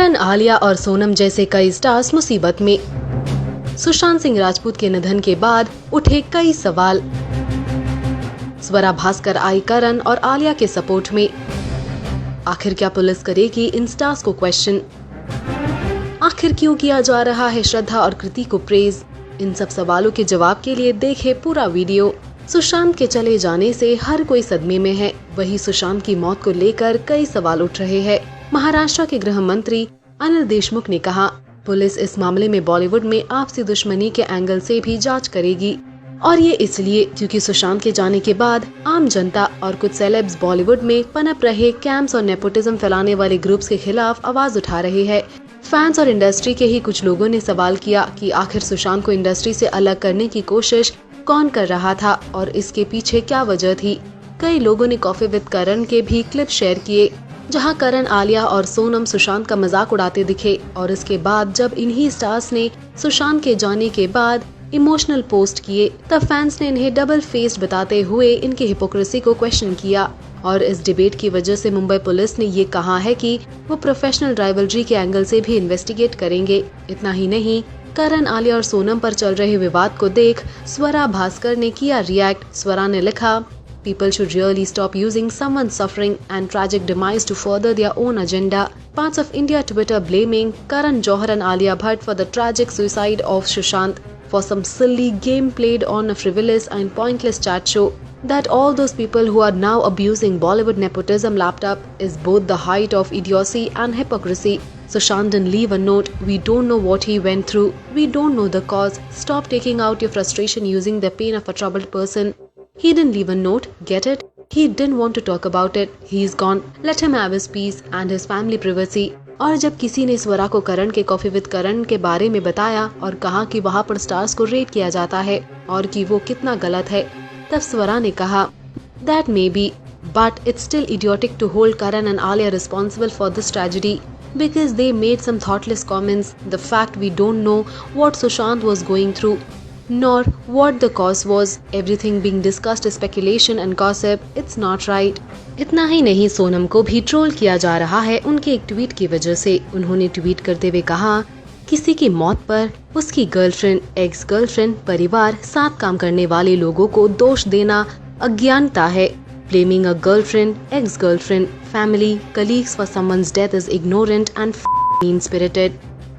करण, आलिया और सोनम जैसे कई स्टार्स मुसीबत में। सुशांत सिंह राजपूत के निधन के बाद उठे कई सवाल। स्वरा भास्कर आई करण और आलिया के सपोर्ट में। आखिर क्या पुलिस करेगी इन स्टार्स को क्वेश्चन? आखिर क्यों किया जा रहा है श्रद्धा और कृति को प्रेज? इन सब सवालों के जवाब के लिए देखें पूरा वीडियो। सुशांत के चले जाने से हर कोई सदमे में है। वही सुशांत की मौत को लेकर कई सवाल उठ रहे हैं। महाराष्ट्र के गृह मंत्री अनिल देशमुख ने कहा, पुलिस इस मामले में बॉलीवुड में आपसी दुश्मनी के एंगल से भी जांच करेगी, और ये इसलिए क्योंकि सुशांत के जाने के बाद आम जनता और कुछ सेलेब्स बॉलीवुड में पनप रहे कैंप्स और नेपोटिज्म फैलाने वाले ग्रुप्स के खिलाफ आवाज उठा रहे हैं। फैंस और इंडस्ट्री के ही कुछ लोगों ने सवाल किया कि आखिर सुशांत को इंडस्ट्री से अलग करने की कोशिश कौन कर रहा था और इसके पीछे क्या वजह थी। कई लोगों ने कॉफी विद करण के भी क्लिप शेयर किए, जहां करण, आलिया और सोनम सुशांत का मजाक उड़ाते दिखे, और इसके बाद जब इन्हीं स्टार्स ने सुशांत के जाने के बाद इमोशनल पोस्ट किए, तब फैंस ने इन्हें डबल फेस्ड बताते हुए इनकी हिपोक्रेसी को क्वेश्चन किया। और इस डिबेट की वजह से मुंबई पुलिस ने ये कहा है कि वो प्रोफेशनल राइवलरी के एंगल से भी इन्वेस्टिगेट करेंगे। इतना ही नहीं, करण, आलिया और सोनम पर चल रहे विवाद को देख स्वरा भास्कर ने किया रिएक्ट। स्वरा ने लिखा, People should really stop using someone's suffering and tragic demise to further their own agenda. Parts of India Twitter blaming Karan Johar and Alia Bhatt for the tragic suicide of Sushant for some silly game played on a frivolous and pointless chat show. That all those people who are now abusing Bollywood nepotism lapped up is both the height of idiocy and hypocrisy. Sushant didn't leave a note. We don't know what he went through. We don't know the cause. Stop taking out your frustration using the pain of a troubled person. He didn't leave a note, get it? He didn't want to talk about it. He's gone. Let him have his peace and his family privacy. और जब किसी ने स्वरा को करण के coffee with करण के बारे में बताया और कहा कि वहाँ पर स्टार्स को रेट किया जाता है और कि वो कितना गलत है, तब स्वरा ने कहा, That may be, but it's still idiotic to hold Karan and Alia responsible for this tragedy because they made some thoughtless comments. The fact we don't know what Sushant was going through, nor what the cause was. Everything being discussed is speculation and gossip. It's not right. इतना ही नहीं, सोनम को भी troll किया जा रहा है उनके एक ट्वीट की वजह से। उन्होंने ट्वीट करते हुए कहा, किसी की मौत पर उसकी गर्लफ्रेंड, एक्स गर्लफ्रेंड, परिवार, साथ काम करने वाले लोगों को दोष देना अज्ञानता है। Blaming a girlfriend, ex-girlfriend, family, colleagues for someone's death is ignorant and mean-spirited.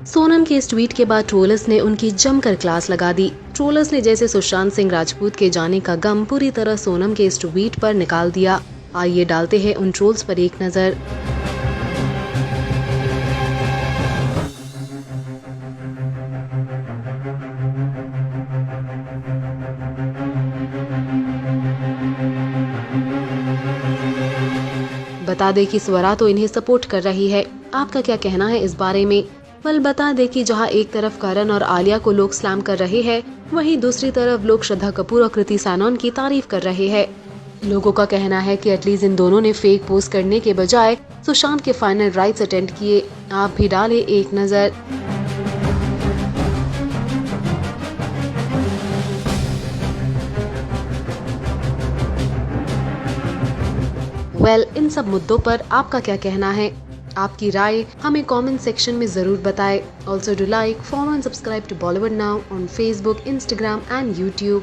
Sonam के इस ट्वीट के बाद ट्रोलर्स ने उनकी जमकर क्लास लगा दी। ट्रोलर्स ने जैसे सुशांत सिंह राजपूत के जाने का गम पूरी तरह सोनम के इस ट्वीट पर निकाल दिया। आइए डालते हैं उन ट्रोल्स पर एक नजर। बता दें कि स्वरा तो इन्हें सपोर्ट कर रही है। आपका क्या कहना है इस बारे में? बता दें कि जहां एक तरफ करण और आलिया को लोग स्लैम कर रहे हैं, वहीं दूसरी तरफ लोग श्रद्धा कपूर और कृति सैनन की तारीफ कर रहे हैं। लोगों का कहना है कि एटलीस्ट इन दोनों ने फेक पोस्ट करने के बजाय सुशांत के फाइनल राइट्स अटेंड किए। आप भी डालें एक नजर। इन सब मुद्दों पर आपका क्या कहना है? आपकी राय हमें कमेंट सेक्शन में जरूर बताएं। Also do like, follow and subscribe to Bollywood now on Facebook, Instagram and YouTube.